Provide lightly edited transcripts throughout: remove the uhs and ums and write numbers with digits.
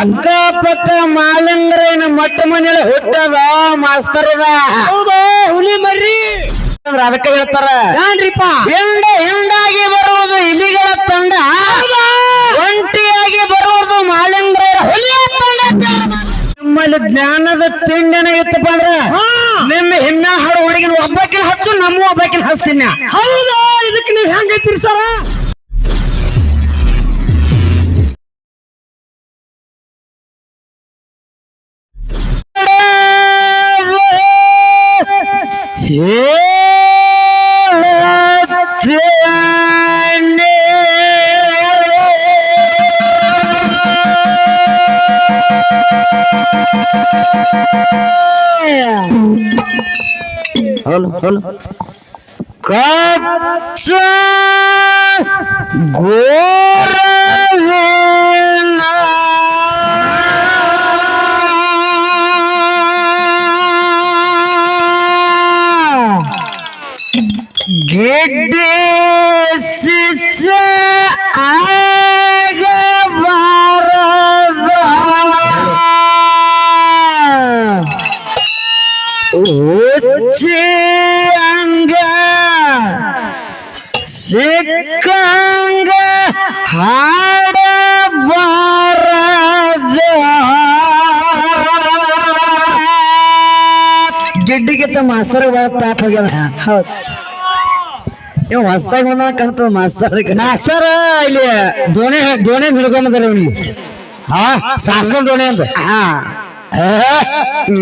ಅಕ್ಕಪಕ್ಕ ಮಾಲಂಗ್ರೇನ ಮಟ್ಟ ಮನೇಲಿ ಹುಟ್ಟದ ಮಾಸ್ತರದ ಹೌದು ಹುಲಿ ಮರ್ರಿ ಅದಕ್ಕೆ ಹೇಳ್ತಾರ ಏನ್ರಿಪ್ಪ ಹಿಂಡಾಗಿ ಬರುವುದು ಇಲಿಗಳ ತಂಡ ಒಂಟಿಯಾಗಿ ಬರುವುದು ಮಾಲಂಗ್ರೇರ ಹುಲಿಯ ತಂಡ. ನಿಮ್ಮಲ್ಲಿ ಜ್ಞಾನದ ತಿಂಡಿನ ಇತ್ತಪ್ಪ ಅಂದ್ರ ನಿಮ್ಮ ಹೆಣ್ಣ ಹಾಡು ಹುಡುಗಿನ ಒಬ್ಬಕಿನ ಹಚ್ಚು ನಮ್ಮ ಒಬ್ಬಕಿನ ಹಚ್ತೀನಿ. ಹೌದಾ ಇದಕ್ಕೆ ನೀವ್ ಹೆಂಗೈತಿರಿ ಸರ ಕಚ್ಚ ಗೋರವಿನ ಗಿಡ್ಡಿ ಸಿಚ್ಚ ಆಗಬಾರದ ಉಚ್ಚಿ ಅಂಗ ಸಿಕ್ಕಂಗ ಹಾಡಬಾರದ ಗಿಡ್ಡಿಗಿತ್ತ ಮಾಸ್ತರ್ ತಾಪ ಹೋಗ್ಯಾವ. ಹೌದು ಇವ್ ಹೊಸ್ತಾಗಿ ಬಂದ ಕಾಣ್ತದ ಮಾಸ್ತರ್. ಮಾಸ್ತರ್ ಇಲ್ಲಿ ದೋಣಿ ಹಿಡ್ಕೊಂಬಂದಾರ ಇವ್ನಿಗೆ. ಹಾ ಶಾಸ್ತ್ರ ದೋಣಿ ಅಂತ.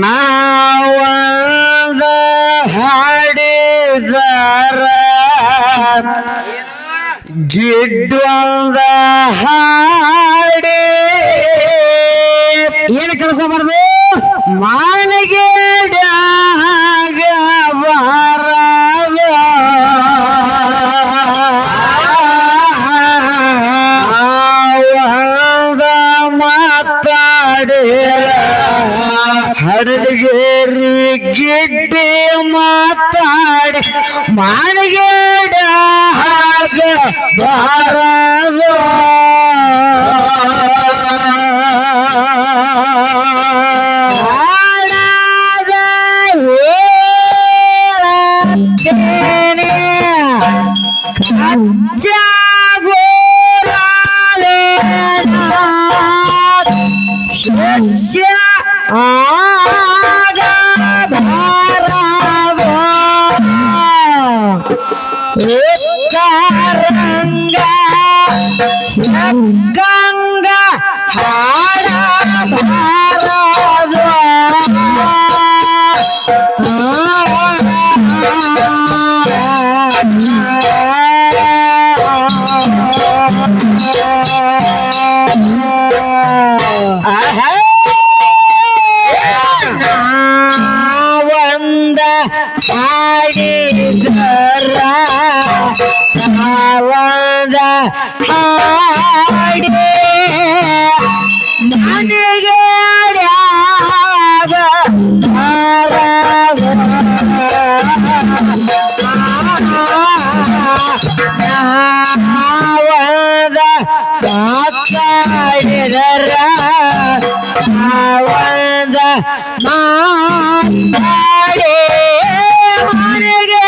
ನಾವಂದ ಹಾಡಿದರ ಗಿಡ್ಡೊಂದ ಹಾಡಿ ಏನು ಕೇಳ್ಕೊಂಬಾರ್ದು ಮಾನಿಗೆ ಹಡಗೇರಿ ಗಿಡ್ಡಿ ಮಾತಾಡಿ ಮಾನಗೇಡ ಬಾರದು ಗಂಗಾ ಹಾಡ ಭಾರದು ಒಂದ ಹಾಡಿದರ ಒಂದ ಹಾಡಿ ಮನೆಗೆ ಮಾತಾಡಿದರ ಒಂದ ಮಾತಾಡಿ ಮನೆಗೆ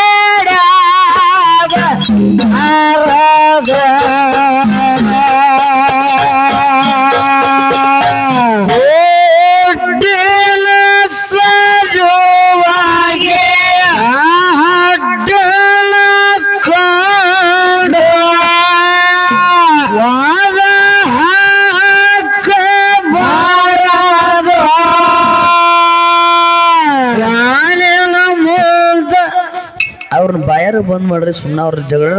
ಅವ್ರನ್ನ ಬಾಯಾರು ಬಂದ್ ಮಾಡ್ರಿ ಸುಮ್ಮನೆ ಅವ್ರ ಜಗಳ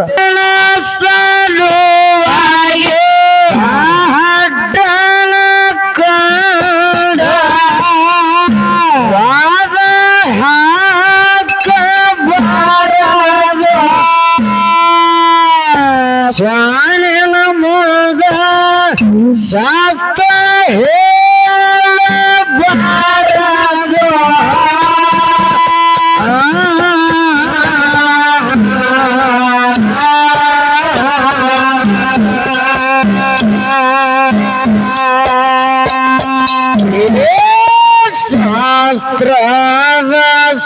ಸ್ವಾನಿನ ಮುದ ಶಾಸ್ತ್ರ ಹೇಳಬಾರದು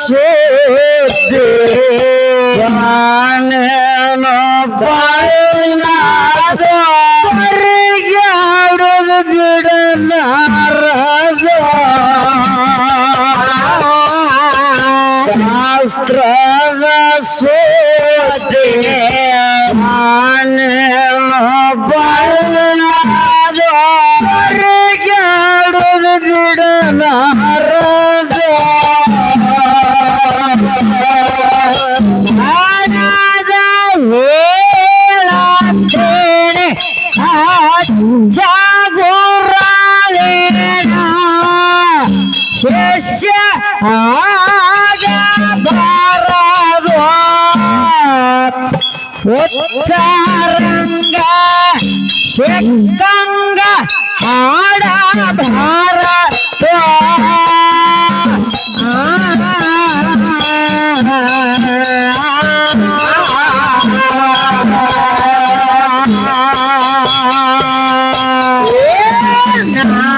ಸೋತೆ ನಾನೇನೋ ಬಾಯಿನಾದ ಹೊರಗ್ಯಾಡೋದು ಬಿಡಲಾರದ ಶಾಸ್ತ್ರದ ಸೋತೆ ನಾನೇನೋ ಬಾಯಿನಾದ ಹೊರಗ್ಯಾಡೋದು ಬಿಡಲಾರದ ಶಿಷ್ಯ ಆಗಬಾರದು ಉತ್ತರಂಗ ಸಿಕ್ಕಂಗ ಹಾಡಬಾರದು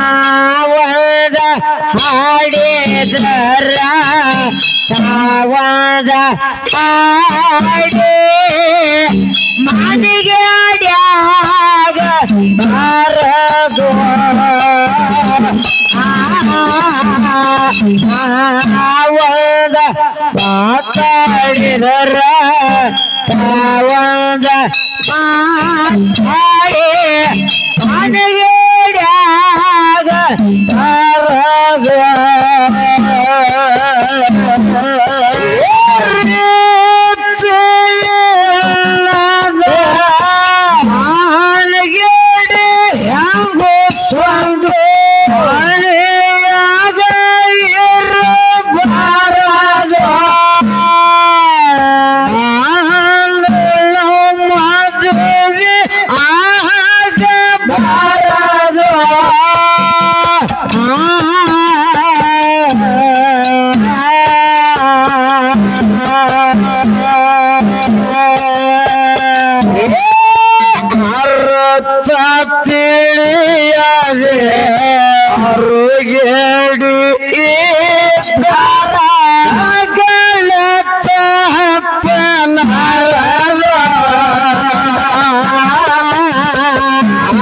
ನಾವದ ಹಾಡಿದರ ತಾವದ ಹಾಡಿ ಮನೆಗೆ ಅಡ್ಯಾಗ ಬಾರದು ನಾವದ ಮಾತಾಡಿದರ ತಾವದ ಮಾತಾಡಿ ಮನೆಗೆ ಅಡ್ಯಾಗ ಬಾರದು ತಿಳಿಯದೆ ಅರುಗೇಡಿ ಗಳತ್ತ ಹಪ್ಪನಾರದ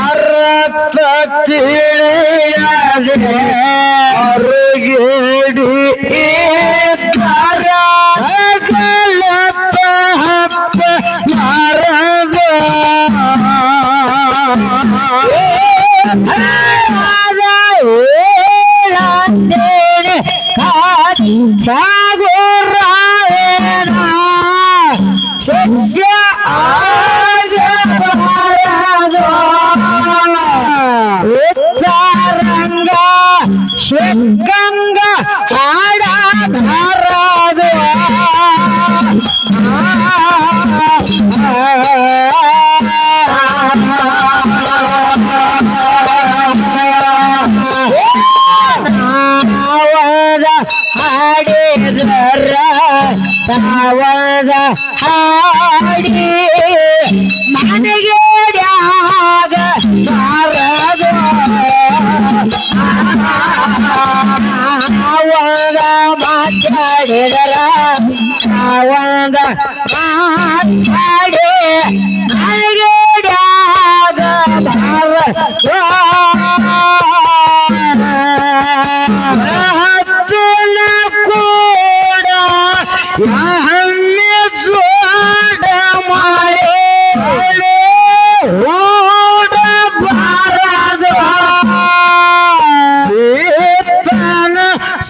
ಅರ್ಥ ತಿಳಿಯದೆ ಅರುಗೇಡಿ ಗಳತ್ತ ಹಪ್ಪನಾರದ ಶಿಷ್ಯ ಆಗಬಾರದು ಉತ್ತರಂಗ ಶಿಕ್ಕಂಗ ಆಡಬಾರದು ಹಾಡಿದರ ತಾವದ ಹಾಡಿ ಮನೆಗೆ ಡ್ಯಾಗ ಬಾರದು ತಾವದ ಮಾತಾಡಿದರ ತಾವದ ಮಾತಾಡಿ ಮನೆಗೆ ಡ್ಯಾಗ ಬಾರದು ಹಣ್ಣೆ ಜೋಡ ಮಾಡಿ ಓಡ ಬಾರದು ತನ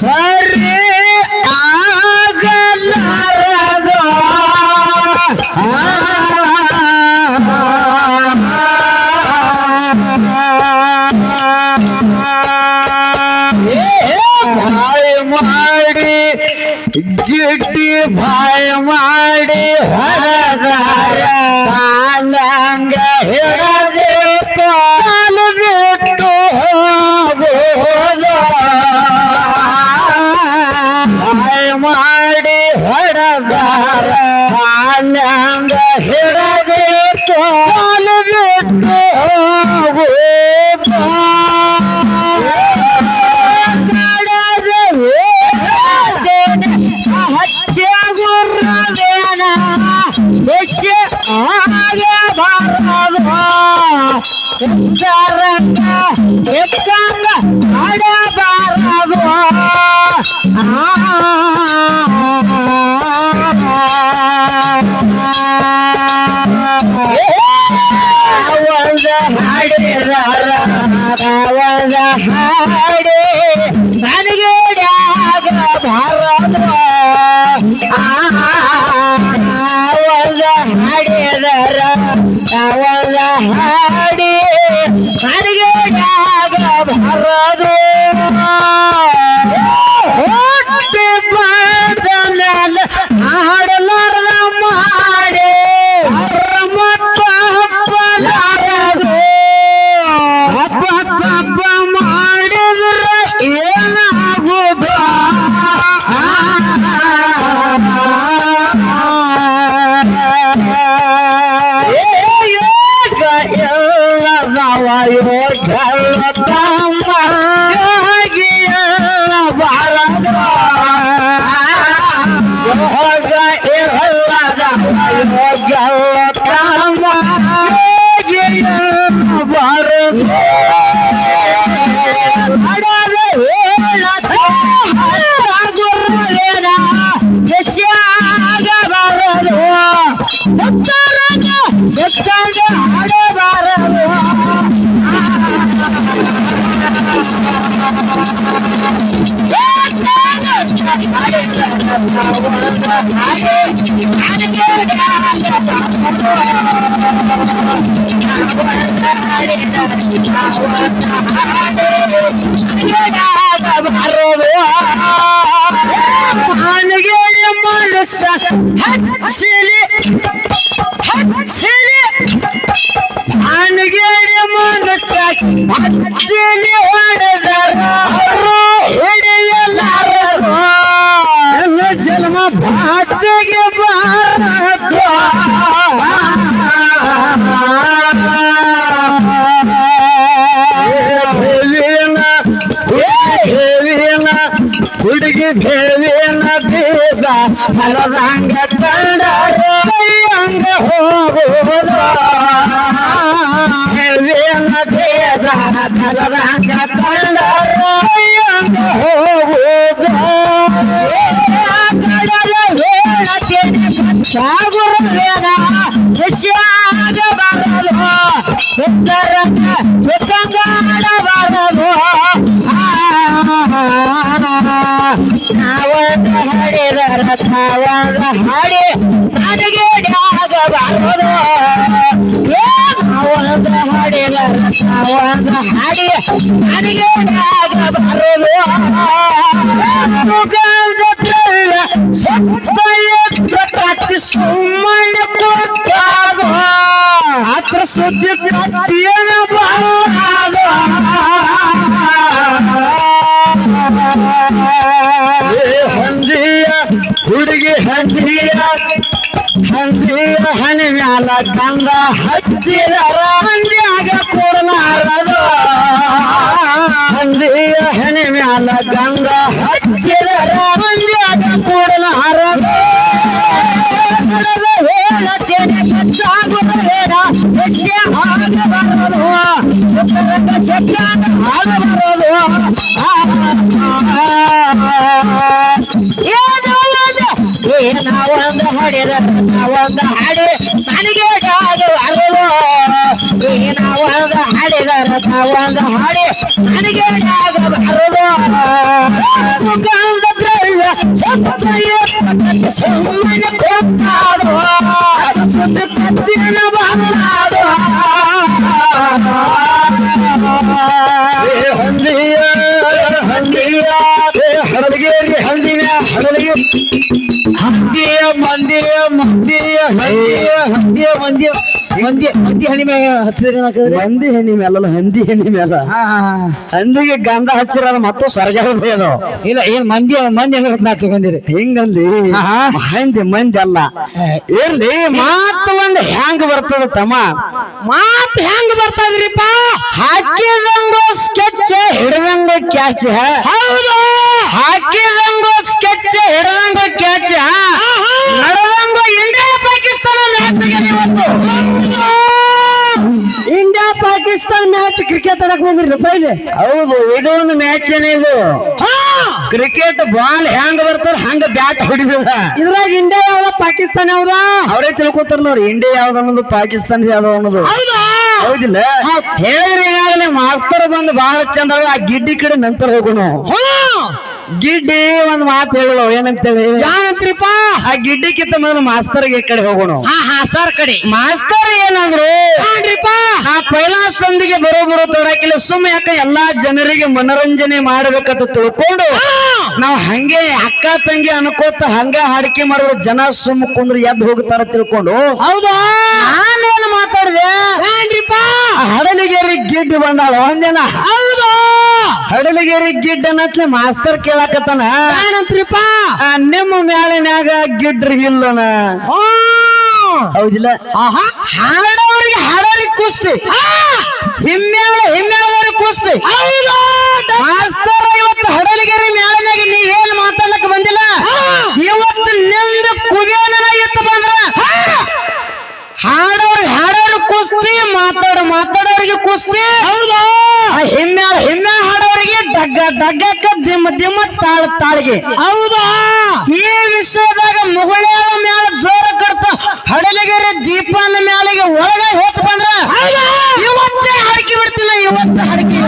ಸರಿ ಆಗಲಾರದು ಭಾಯ್ ಮಾಡಿ ಗಿಡ್ಡಿ ಭಾಯ್ ಮಾಡಿ ಹೊರದಾರ ಸಾಲಂಗ ಹಿಡದೆ ಪಾಲು ಬಿಟ್ಟು ಹೋಗೋದು ಭಾಯ್ ಮಾಡಿ ಹೊರದಾರ ಸಾಲಂಗ ಹಿಡದೆ ಪಾಲು ಬಿಟ್ಟು ಹೋಗೋದು ಹಾಗೆ ಬಾರದು ಎಚ್ಚರಂಗ ಎಕ್ಕಂಗ ಆಡಬಾರದು ಒಂದು ಹಾಡಿದಾರ ಒಂದು ಹಾಡಿ ನನಗೆ ಬಾರದು ಒಂದು ಹಾಡಿದಾರ ಒಂದು ಹಾಡಿ ನನಗೆ ಬಾರದು ಹೊಟ್ಟೆ ಬಾದ ಮೇಲೆ ಹಾಡಲಾರ್ದ ಮಾಡಿ ಮತ್ತು ಹಬ್ಬಲಾರದು ಹಬ್ಬ ಹಬ್ಬ ಮಾಡಿದ್ರೆ ಏನಾಗುವುದು ಯೋಗ ಎಲ್ಲದವ ಯೋಗ ತಮ್ಮ ಬಾರದು ಯೋಗ ಎಲ್ಲದವ ಯೋಗ ತಮ್ಮ ಬಾರದು ಆಡಬಾರದು ಮನಗೇಡಿ ಮನಸ್ಸ ಹಚ್ಚಿಲಿ ಹಚ್ಚಿಲಿ ಮನಗೇಡಿ ಮನಸ್ಸ ಹಚ್ಚಿಲಿ ಹೊಡೆದರು ಹಿಡಿಯಲಾರರು ಎಲ್ಲ ಜನ್ಮ ಭಾತಿಗೆ ಬಾರದು ಹುಡುಗಿ ದೇವಿನ ಬೀಜ ಫಲದಂಗ ಕಂಡರು ಹಂಗ ಹೋಗುವುದು ದೇವಿನ ಬೀಜ ಫಲದಂಗ ಕಂಡರು ಹಂಗ ಹೋಗುವುದು ಕಡಲ ಹೇಳತೀನಿ ಸಾಗುರವೇನ ವಿಷಯಾಗ ಬರಲು ಉತ್ತರಂಗ ಸುತ್ತಂಗಾಡಬಾರದು ನಾವೊಂದು ಹಾಡಿದರ ತಾವೊಂದು ಹಾಡಿ ನನಗೆ ಆಗಬಾರದು ನಾವೊಂದು ಹಾಡಿದರ ತಾವೊಂದು ಹಾಡಿ ನನಗೆ ಆಗಬಾರದು ಸುತ್ತ ಎದ್ದು ಕತ್ತಿ ಸುಮ್ಮನೆ ಕೊಟ್ಟಾಗ ಹತ್ರ ಸುದ್ದಿ ಕತ್ತಿಯನ ಬಾರದು ಹಂದಿಯ ಹುಡುಗಿ ಹಂದಿಯ ಹನಿ ಮ್ಯಾಲ ಗಂಧ ಹಚ್ಚಿದರ ಹಂದಿಯಾಗ ಕೊಡಲಾರದು ಹಂದಿಯ ಹನಿ ಮ್ಯಾಲ ಗಂಧ ಹಚ್ಚಿದರ ಹಂದಿಯಾಗ ಕೊಡಲಾರದು ಹೇಳತ್ತೇನೆ ಹೆಚ್ಚಾಗುತ್ತೇನ ಹೆಚ್ಚ ಆಗಬಾರದು ಶಬ್ದ ಆಗಬಾರದು ನಾವೊಂದು ಹಾಡಿದ ನಾವೊಂದು ಹಾಡಿ ನನಗೆ ಆಗಬಾರದು ನಾವೊಂದು ಹಾಡಿದರ ನಾವೊಂದು ಹಾಡಿ ನನಗೆ ಆಗಬಾರದು ಸುಗಂಧ ದ್ರವ್ಯ ಸುಮ್ಮನೆ ಕೊಟ್ಟಾಡು ಸುದ್ದ ಕತ್ತಿನ ಬಾರದು ಹಂದಿಯ ಹಂದಿಯ ಹಡಗೇರಿ ಹಂದಿನ ಹಡಗಿ ಹಂದಿಯ ಮಂದಿಯ ಮಂದಿಯ ಹಂದಿಯ ಹಂದಿಯ ಮಂದಿಯ ಮಂದಿ ಮಂದಿ ಹಣಿ ಮ್ಯಾಗ ಹತ್ತಿರ ಮಂದಿ ಹೆಣ್ಣಿ ಮೇಲಲ್ಲ ಹಂದಿ ಹೆಣ್ಣಿ ಮೇಲ ಹಂದಿಗೆ ಗಂಧ ಹಚ್ಚಿರ ಮತ್ತು ಸ್ವರ್ಗದೇ ಅದು ಇಲ್ಲ ಏನ್ ಮಂದಿ ಮಂದಿ ಹೆಂಗ ತಗೊಂಡಿರಿ ಹಿಂಗಂದಿ ಹಂದಿ ಮಂದಿ ಅಲ್ಲ ಇರ್ಲಿ ಮಾತು ಒಂದು ಹೆಂಗ್ ಬರ್ತದ ತಮ್ಮ ಮಾತು ಹೆಂಗ್ ಬರ್ತದ್ರಿಪ್ಪ ಹಾಕಿದಂಗೋ ಸ್ಕೆಚ್ ಹಿಡಿದಂಗೋ ಕ್ಯಾಚ್ ಹೌದು ಹಾಕಿದಂಗೋ ಸ್ಕೆಚ್ ಹಿಡಿದಂಗೋ ಕ್ಯಾಚ್ ನಡೆದಂಗೋ ಇಂಡಿಯಾ ಪಾಕಿಸ್ತಾನ ಮ್ಯಾಚ್ ಇವತ್ತು ಇಂಡಿಯಾ ಪಾಕಿಸ್ತಾನ ಮ್ಯಾಚ್ ಕ್ರಿಕೆಟ್ ಆಡಕ್ ಬಂದ್ರಿ ಪೈಲೆ. ಹೌದು, ಇದು ಒಂದು ಮ್ಯಾಚ್ ಏನೇ ಇದು. ಕ್ರಿಕೆಟ್ ಬಾಲ್ ಹೆಂಗ್ ಬರ್ತಾರ ಹಂಗ ಬ್ಯಾಟ್ ಹೊಡಿದ. ಇದ್ರಾಗ ಇಂಡಿಯಾ ಯಾವ್ದ ಪಾಕಿಸ್ತಾನ ಯಾವ್ದ ಅವರೇ ತಿಳ್ಕೊತಾರ ನೋಡಿ, ಇಂಡಿಯಾ ಯಾವ್ದು ಅನ್ನೋದು ಪಾಕಿಸ್ತಾನ ಯಾವ್ದು ಅನ್ನೋದು. ಹೌದಿಲ್ಲ? ಹೇಳಿದ್ರೆ ಈಗಾಗಲೇ ಮಾಸ್ತರ್ ಬಂದು ಬಹಳ ಚಂದ. ಆ ಗಿಡ್ಡಿ ಕಡೆ ನಂತರ ಹೋಗೋಣ. ಗಿಡ್ಡಿ ಒಂದ್ ಮಾತು ಹೇಳೋ ಏನಂತೇಳಿ. ಏನಂತ್ರಿಪ್ಪ? ಆ ಗಿಡ್ಡಿಕ್ಕಿಂತ ಮೊದಲು ಮಾಸ್ತರ್ಗೆ ಕಡೆ ಹೋಗೋಣ. ಸರ್ ಕಡೆ ಮಾಸ್ತರ್ ಏನಂದ್ರು, ಆ ಪೈಲಾ ಸಂದಿಗೆ ಬರೋಬರೋ ತೊಡಕಿಲ್ಲ, ಸುಮ್ಮ ಯಾಕ ಎಲ್ಲಾ ಜನರಿಗೆ ಮನರಂಜನೆ ಮಾಡ್ಬೇಕಂತ ತಿಳ್ಕೊಂಡು ನಾವ್ ಹಂಗೆ ಅಕ್ಕ ತಂಗಿ ಅನ್ಕೋತ ಹಂಗ ಹಾಡಿಕೆ ಮಾಡಿದ್ರು ಜನ ಸುಮ್ಮ ಕುಂದ್ರು ಎದ್ದು ಹೋಗ್ತಾರ ತಿಳ್ಕೊಂಡು. ಹೌದಾ? ನಾನೇನು ಮಾತಾಡಿದೆ? ಹಡಲಿಗೇರಿ ಗಿಡ್ಡಿ ಬಂದಾಳ ಒಂದಿನ. ಹೌದಾ? ಹಡಲಿಗೇರಿ ಗಿಡ್ಡ ಅನ್ನತ್ಲೆ ಮಾಸ್ತರ್ ಕೇಳಕತ್ತಾನ, ಏನಂತ್ರಿಪ್ಪ? ನಿಮ್ಮ ಮ್ಯಾಲಿನ್ಯಾಗ ಗಿಡ್ರಿ ಇಲ್ಲನ. ಹೌದಿಲ್ಲ? ಹಾಡೋರಿಗೆ ಹಾಡೋರಿಗೆ ಕುಸ್ತಿ, ಹಿಮ್ಮೇಳದವ್ರಿಗೆ ಕುಸ್ತಿ. ಮಾಸ್ತರ್ ಇವತ್ತು ಹಡಲಿಗೇರಿ ಮ್ಯಾಲಿನಾಗ ನೀ ಏನ್ ಮಾತಾಡ್ಲಕ್ ಬಂದಿಲ್ಲ. ಇವತ್ತು ನಿಂದ ಕುಬೇನ ಎತ್ತು ಬಂದ್ರ ಹಾಡೋರಿಗೆ ಕುಸ್ತಿ, ಮಾತಾಡೋರಿಗೆ ಕುಸ್ತಿ. ಹೌದಾ? ಹಿಮ್ಮೆ ಹಾಡೋರಿಗೆ ಡಗ್ಗಕ್ಕ ದಿಮ್ಮ ತಾಳಿಗೆ. ಹೌದಾ? ಈ ವಿಷಯದಾಗ ಮುಗುಳ್ಯಾಳ ಮ್ಯಾಲ ಜೋರ ಕಡ್ತ ಹಡಲಿಗೆರೆ ದೀಪನ ಮ್ಯಾಲಿಗೆ ಒಳಗ ಹೋತ್ ಬಂದ್ರ ಇವತ್ತೇ ಹಾಡಿಕೆ ಬಿಡ್ತಿಲ್ಲ. ಇವತ್ತು ಹಾಡಿಕೆ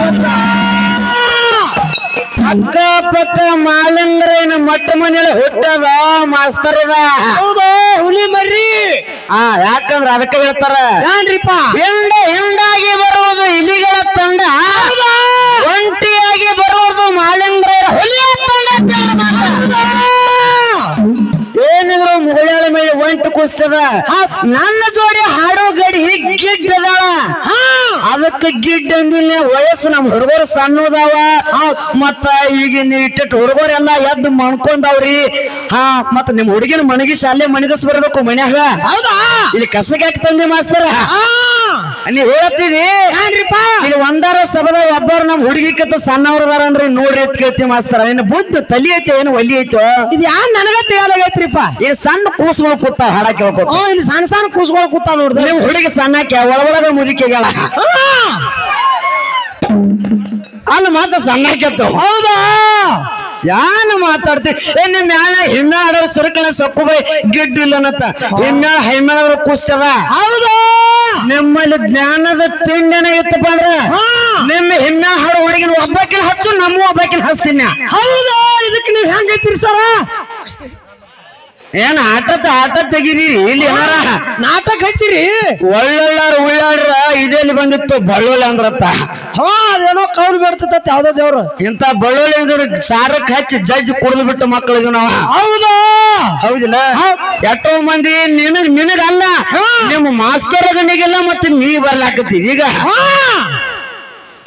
ಅಕ್ಕಪಕ್ಕ ಮಾಲಂಗ್ರೇನ ಮಟ್ಟ ಮನೇಲಿ ಹುಟ್ಟದ ಮಾಸ್ತರದ. ಹೌದು, ಹುಲಿ ಮರಿ. ಯಾಕಂದ್ರ ಅದಕ್ಕೆ ಹೇಳ್ತಾರ, ಏನ್ರಿಪ್ಪ? ಹಿಂಡಾಗಿ ಬರುವುದು ಇಲಿಗಳ ತಂಡ, ಒಂಟಿಯಾಗಿ ಬರುವುದು ಮಾಲಂಗ್ರೇರ ಹುಲಿಯ ತಂಡ. ಏನಿದ್ರು ಮುಗುಳ್ಯಾಳ ಮೇಲೆ ಒಂಟು ಕುಸ್ತದ. ನನ್ನ ಜೋಡಿ ಹಾಡೋ ಗಡಿ ಗಿಡ್ಡದಾಳ. ಅದಕ್ಕೆ ಗಿಡ್ಡ ಅಂದಿನ ವಯಸ್ಸು ನಮ್ ಹುಡುಗರು ಸಣ್ಣದಾವ. ಮತ್ತ ಈಗಿನ ಇಟ್ಟಿಟ್ಟು ಹುಡುಗರೆಲ್ಲ ಎದ್ದು ಮಣ್ಕೊಂಡವ್ರಿ. ಮತ್ತ ನಿಮ್ ಹುಡುಗಿನ ಮಣಗಿಸಿ ಅಲ್ಲೇ ಮಣಗಿಸ್ ಬರ್ಬೇಕು ಮನ್ಯಾಗ. ಹೌದಾ? ಇಲ್ಲಿ ಕಸಗೆ ಹಾಕಿ ತಂದೆ ಮಾಸ್ತರ. ನೀವ್ ಹೇಳ್ತೀರಿ ಇಲ್ಲಿ ಒಂದಾರ ಸಭದಾಗ ಒಬ್ಬರು ನಮ್ ಹುಡುಗಿಕತ್ತ ಸಣ್ಣವ್ರದಾರ ಅಂದ್ರೆ ನೋಡ್ರಿ ಅಂತ ಕೇಳ್ತೀವಿ ಮಾಸ್ತರ. ಇನ್ನು ಬುದ್ಧ ತಲಿ ಐತೋ ಏನು ಒಲಿ ಐತೋ ಇದು ಯಾರು ನನಗ ತಿಳಿಯಾಗೈತ್ರಿಪ್ಪ. ಇಲ್ಲಿ ಸಣ್ಣ ಕೂಸುಗಳು ಕೂತ ಹಾಡ ಕೇಳ್ಕೊ. ಇಲ್ಲಿ ಸಣ್ಣ ಸಣ್ಣ ಕೂಸುಗಳು ಕೂತ ನೋಡ್ರಿ. ನಿಮ್ ಹುಡುಗಿ ಸಣ್ಣಕ್ಕೆ ಒಳಗೊಳಗ ಮುದುಕಿಗಳ ಅಲ್ಲಿ ಮಾತ್ರ ಸಣ್ಣಕ್ಕೆತ್ತು. ಹೌದಾ? ಯಾನು ಮಾತಾಡ್ತಿ ನಿಮ್ ಮ್ಯಾಲ ಹಿಮ್ಮೆ ಆಡೋರು ಸರಕಣ ಸೊಪ್ಪು ಬೈ ಗಿಡ್ಡಿಲ್ಲನತ್ತ ಹಿಮ್ಮೇಳ ಹೈಮೇಳವ್ರ ಕೂಸ್ತದ. ಹೌದಾ? ನಿಮ್ಮಲ್ಲಿ ಜ್ಞಾನದ ತಿಂಡಿನ ಇತ್ತಪ್ಪ ಅಂದ್ರ ನಿಮ್ಮ ಹಿಮ್ಮೆ ಹಾಡು ಹುಡುಗಿನ ಒಬ್ಬಾಕಿನ ಹಚ್ಚು, ನಮ್ಮ ಒಬ್ಬಾಕಿನ ಹಚ್ತೀನಿ. ಹೌದಾ? ಇದಕ್ಕೆ ನೀವ್ ಹೆಂಗೈತಿರಿ ಸರ? ಏನ್ ಆಟ ತೆಗಿದೀರಿ ಇಲ್ಲಿ ಏನಾರ ನಾಟಕ ಹಚ್ಚಿರಿ? ಒಳ್ಳೊಳ್ಳಾರ ಉಳ್ಳಾಡ್ರ ಇದೇಲಿ ಬಂದಿತ್ತು ಬಳ್ಳೊಳ್ಳಿ ಅಂದ್ರತ್ತ. ಅದೇನೋ ಕೌಲ್ ಬಿಡ್ತೈತಿ ಯಾವ್ದೋ ದೇವ್ರು. ಇಂತ ಬಳ್ಳೊಳ್ಳಿ ಅಂದ್ರೆ ಸಾರಕ್ ಹಚ್ಚಿ ಜಡ್ಜ್ ಕುಡಿದು ಬಿಟ್ಟು ಮಕ್ಕಳು ಇದು ನಾವ. ಹೌದಾ? ಹೌದಿಲ್ಲ? ಎಷ್ಟೋ ಮಂದಿ ನಿನಗಲ್ಲ ನಿಮ್ಮ ಮಾಸ್ತರಗನಿಗೆಲ್ಲ ಮತ್ತೆ ನೀ ಬರ್ಲಾಕತ್ತೀವಿ. ಈಗ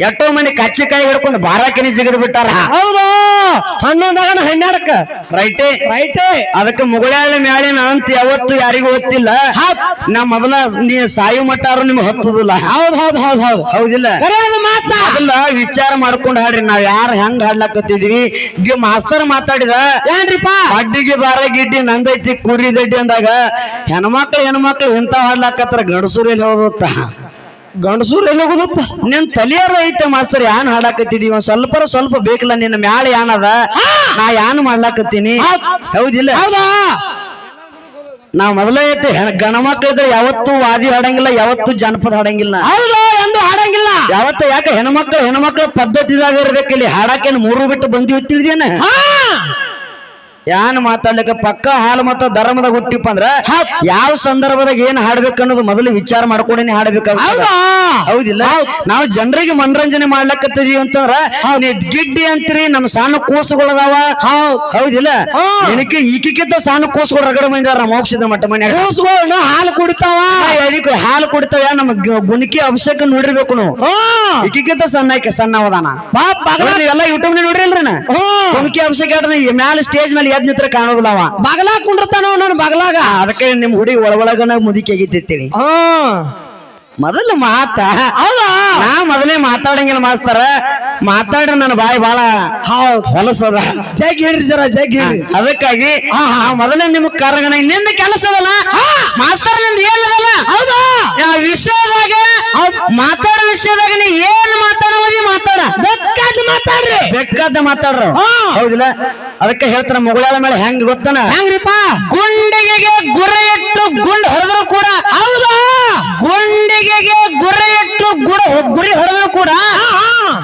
ಎಷ್ಟೋ ಮಂದಿ ಕಚ್ಚಿಕಾಯಿ ಹಿಡ್ಕೊಂಡು ಬಾರಾಕಿನಿ ಜಿಗದ್ ಬಿಟ್ಟಾರ. ಹೌದಾ? 11 12 ರೈಟೇ. ಅದಕ್ಕೆ ಮುಗುಳ್ಯಾಳ ಮ್ಯಾಲಿನ ಅಂತ ಯಾವತ್ತು ಯಾರಿಗೂ ಗೊತ್ತಿಲ್ಲ. ನಾ ಮೊದಲ ನೀ ಸಾಯು ಮಟ್ಟಾರು ನಿಮ್ಗೆ ಹತ್ತುದಿಲ್ಲ. ಹೌದಿಲ್ಲ? ಅದಲ್ಲ ವಿಚಾರ ಮಾಡ್ಕೊಂಡು ಹಾಡ್ರಿ. ನಾವ್ ಯಾರು ಹೆಂಗ್ ಹಾಡ್ಲಾಕತ್ತಿದ್ವಿ. ಮಾಸ್ತರ್ ಮಾತಾಡಿದ ಏನ್ರಿಪ್ಪ? ಅಡ್ಡಿಗೆ ಬಾರ ಗಿಡ್ಡಿ ನಂದೈತಿ ಕುರಿ ದಡ್ಡಿ ಅಂದಾಗ ಹೆಣ್ಮಕ್ಳು ಇಂತ ಹಾಡ್ಲಾಕತ್ತಾರ. ಗಂಡಸೂರು ಎಲ್ಲಿ ಹೋಗುತ್ತ? ಗಂಡಸೂರು ಎಲ್ಲಿ ಹೋಗುದಪ್ಪ? ನಿನ್ ತಲಿಯಾರ ಐತೆ ಮಾಸ್ತರ್. ಯಾನ್ ಹಾಡಾಕತ್ತಿದೀವಿ ಒಂದ್ ಸ್ವಲ್ಪ ಬೇಕಲ್ಲ. ನಿನ್ನ ಮ್ಯಾಲ ಯಾನದ ನಾ ಯಾನ್ ಮಾಡ್ಲಾಕತ್ತೀನಿ. ಹೌದಿಲ್ಲ? ಹೌದಾ? ನಾವ್ ಮೊದಲೇ ಐತಿ ಗಣ ಮಕ್ಳಿದ್ರೆ ಯಾವತ್ತು ವಾದಿ ಹಾಡಂಗಿಲ್ಲ, ಯಾವತ್ತು ಜನಪದ ಹಾಡಂಗಿಲ್ಲ. ಹೌದಾ? ಎಂದು ಹಾಡಂಗಿಲ್ಲ ಯಾವತ್ತು. ಯಾಕೆ ಹೆಣ್ಮಕ್ಳ ಪದ್ಧತಿದಾಗ ಇರ್ಬೇಕಿಲ್ಲಿ. ಹಾಡಾಕೇನು 3 ಬಿಟ್ಟು ಬಂದಿವಿ ತಿಳಿದೇನ? ಯಾನ್ ಮಾತಾಡ್ಲಿಕ್ಕೆ ಪಕ್ಕ ಹಾಲು ಮತ್ತ ಧರ್ಮದಾಗ ಹುಟ್ಟಿಪ್ಪ ಅಂದ್ರ ಯಾವ ಸಂದರ್ಭದಾಗ ಏನ್ ಹಾಡ್ಬೇಕು ಅನ್ನೋದು ಮೊದಲು ವಿಚಾರ ಮಾಡ್ಕೊಂಡೇನೆ ಹಾಡ್ಬೇಕಾಗ. ಹೌದಿಲ್ಲ? ನಾವು ಜನರಿಗೆ ಮನರಂಜನೆ ಮಾಡ್ಲಕತ್ತಿದೀವಿ ಅಂತಂದ್ರ ಗಿಡ್ಡಿ ಅಂತೀರಿ. ನಮ್ ಸಣ್ಣ ಕೂಸುಗಳದಾವ. ಹೌದಿಲ್ಲ? ಏನಕ್ಕೆ ಈಕಿಕ್ಕಿಂತ ಸಣ್ಣ ಕೂಸುಗಳು ರಗಡ ಮಂದಿದಾರ ಮೋಕ್ಷದ ಮಟ್ಟ ಮನ್ಯಾಗ. ಕೂಸುಗಳು ಹಾಲು ಕುಡಿತಾವ. ಅದಕ್ಕೆ ಹಾಲು ಕುಡಿತಾವ. ನಮ್ ಗುಣಿಕೆ ಅಭಿಷೇಕ ನೋಡಿರ್ಬೇಕು ನಾವು. ಈಕಿಕ್ಕಿಂತ ಸಣ್ಣವದಾನ ಎಲ್ಲ ಯೂಟ್ಯೂಬ್ ನೋಡ್ರಿಲ್ರಿ. ಗುಣಿಕೆ ಅಭಿಷೇಕ ಮ್ಯಾಲ ಸ್ಟೇಜ್ ಮೇಲೆ ಎದ್ ನಿತ್ರ ಕಾಣೋದಿಲ್ಲ. ಅವ ಬಗಲಾಗ ಕುಂಡಿರ್ತಾನ. ನಾನು ಬಗಲಾಗ. ಅದಕ್ಕೆ ನಿಮ್ ಹುಡುಗಿ ಒಳಗನ ಮುದುಕಿ ಆಗೈತಿ. ಮೊದಲ ಮಾತ ನಾ ಮೊದಲೇ ಮಾತಾಡಂಗಿಲ್ಲ ಮಾಸ್ತರ ಮಾತಾಡ್ರಿ ನನ್ನ ಬಾಯಿ ಬಾಳ ಹೊಲಸದ ಜಗ್ ಹೇಳ್ರಿ ಜರ ಜಗ್ ಹೇಳ್ರಿ ಅದಕ್ಕಾಗಿ ಮೊದಲೇ ನಿಮಗ್ ಕಾರಣ ನಿಂದ ಕೆಲಸ ಅದಲ್ಲ ಮಾಸ್ತರ್ ನಿಂದ ಏನದಲ್ಲ ಹೌದಾ ವಿಷಯದಾಗ ಮಾತಾಡೋ ವಿಷಯದಾಗ ನೀ ಏನ್ ಮಾತಾಡೋದಿ ಮಾತಾಡ ಬೇಕಾದ ಮಾತಾಡ್ರ ಹೌದಿಲ್ಲ ಅದಕ್ಕೆ ಹೇಳ್ತಾರ ಮುಗುಳಾಳ ಮೇಲೆ ಹೆಂಗ್ ಗೊತ್ತನ ಹೆಂಗ್ರಿಪ್ಪ ಗುಂಡಿಗೆಗೆ ಗುರಿ ಇಟ್ಟು ಗುಂಡ್ ಹೊಡೆದ್ರು ಕೂಡ ಹೌದಾ ಗುಂಡಿಗೆಗೆ ಗುರಿ ಇಟ್ಟು ಗುರಿ ಹೊಡೆದ್ರು ಕೂಡ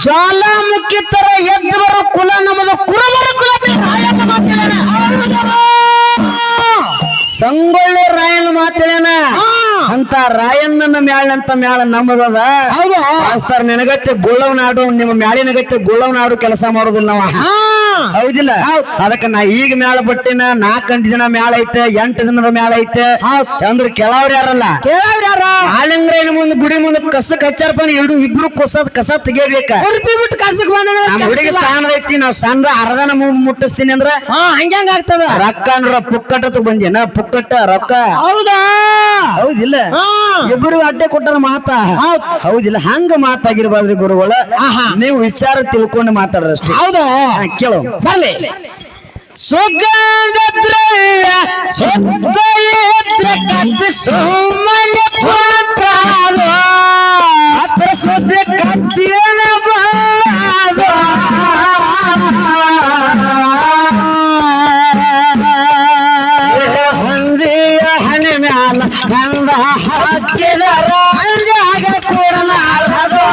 ಜ್ವಾಲಾಮುಖಿ ತರ ಎದ್ದು ಬರೋ ಕುಲ ನಮ್ಮದು ಕುರುಬರ ಕುಲ ಸಂಗೊಳ್ಳಿ ರಾಯನ ಮಾತೇನ ಅಂತ ರಾಯಣ್ಣನ ಮ್ಯಾಳಂತ ಮ್ಯಾಳ ನಮ್ಮದದ ಹೌದು ಮಾಸ್ತರ್ ನಿನಗತ್ತೆ ಗುಳ್ಳವನಾಡು ನಿಮ್ಮ ಮ್ಯಾಳಿನಗತ್ತೆ ಗುಳ್ಳವನಾಡು ಕೆಲಸ ಮಾಡೋದಿಲ್ಲ ನಾವ ಹೌದಿಲ್ಲ ಅದಕ್ಕ ನಾ ಈಗ ಮ್ಯಾಳ ಬಟ್ಟಿನ 4 ದಿನ ಮ್ಯಾಳ ಐತೆ 8 ದಿನದ ಮ್ಯಾಳ ಐತೆ ಅಂದ್ರ ಕೆಲವ್ರು ಯಾರಲ್ಲ ಆಲಿಂಗ್ರ ಮುಂದ್ ಗುಡಿ ಮುಂದ್ ಕಸಕ್ ಹಚ್ಚಾರಪ್ಪ ಇಬ್ರು ಕಸ ತೆಗಿಬೇಕ ಬಿಟ್ಟು ಕಸಕ್ ಬಂದ ನಮ್ಮ ಹುಡುಗಿ ಸಣ್ಣ ಐತಿ ನಾವ್ ಸಣ್ಣ ಅರ್ಧನ ಮುಟ್ಟಿಸ್ತೀನಿ ಅಂದ್ರ ಹಂಗ ಆಗ್ತದ ರೊಕ್ಕ ಅಂದ್ರ ಪುಕ್ಕಟ ಬಂದೇನ ಪುಕ್ಕಟ ರೊಕ್ಕ ಹೌದಾ ಹೌದಿಲ್ಲ ಇಬ್ಬರು ಅಡ್ಡೆ ಕೊಟ್ಟಾರ ಮಾತಾ ಹೌದಿಲ್ಲ ಹಂಗ ಮಾತಾಗಿರ್ಬಾರ್ದ್ರಿ ಗುರುಗಳ ನೀವು ವಿಚಾರ ತಿಳ್ಕೊಂಡು ಮಾತಾಡ್ರಷ್ಟೇ ಹೌದಾ ಕೇಳು ಬರ್ಲಿ ಸುಗಂಧ ದ್ರವ್ಯ ಸುಮ್ಮನೆ ಹತ್ರ ಸುದ್ದಿ ಕತ್ತಿಯನ ಹೊಂದಿಯ ಹಣೆ ಮ್ಯಾಲ ಗಂಧ ಹಾಕಿದರ ಹಂಗಾಗ ಕೂಡಲಾರದು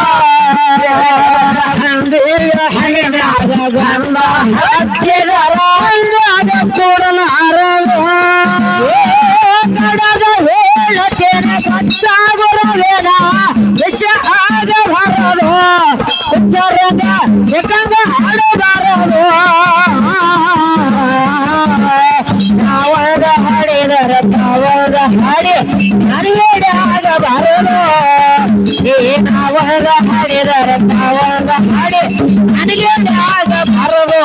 ಹಂದಿಯ ಹಣೆ ಮ್ಯಾಲ ಗಂಧ ಹಾಕಿದರ ಹಂಗಾಗ ಕೂಡಲಾರದು ಕಡದ ಹೇಳತೇನೆ ಗೊತ್ತಾಗುರವೇನ ವಿಷ ಆಗಬಾರದು ಉತ್ತರದ ಏಕಂಗ ಹಾಡಬಾರದು ತಾವಾಗ ಹಾಡಿದರ ತಾವಾಗ ಹಾಡಿ ನನಗೇಡೆ ಆಗಬಾರದು ನಾವಾಗ ಹಾಡಿದರ ತಾವಾಗ ಹಾಡಿ ನನಗೇಡೆ ಆಗಬಾರದು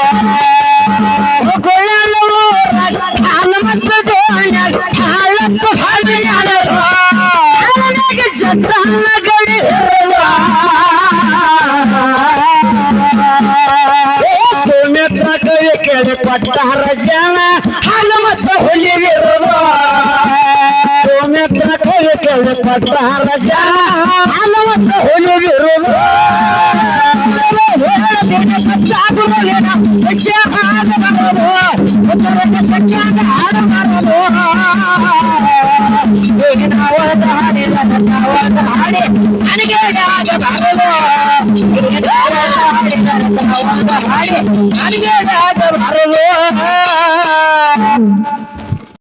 ಹಾಲು ಮತ್ತು ದೋಣ್ಯಾಗ ಹಾಲತ್ತು ಹಾಡಿಯಾಡದು ನನಗೆ ಜಟ್ಟನ್ನ ಗಡಿ ಸುಮಿತ್ರ ಕವಿ ಕೇಳಿ ಕೊಟ್ಟಾರ ಜನ ಹಾಲು ಮತ್ತು ಹುಲಿಗಿರುವುದು ಸುಮಿತ್ರ ಕವಿ ಕೇಳಿ ಕೊಟ್ಟಾರ ಜನ ಹಾಲು ಮತ್ತು ಹುಲಿಗಿರುವುದು ಸಚ್ಚಾಗ ಆಡಬಾರದು ಈಗ ನಾವಾದ ಹಾಡಿದ ನಾವಾದ ಹಾಡಿ ನನಗೆ ಆಗಬಾರದು ಹಾಡಿ ನನಗೆ ಆಗಬಾರದು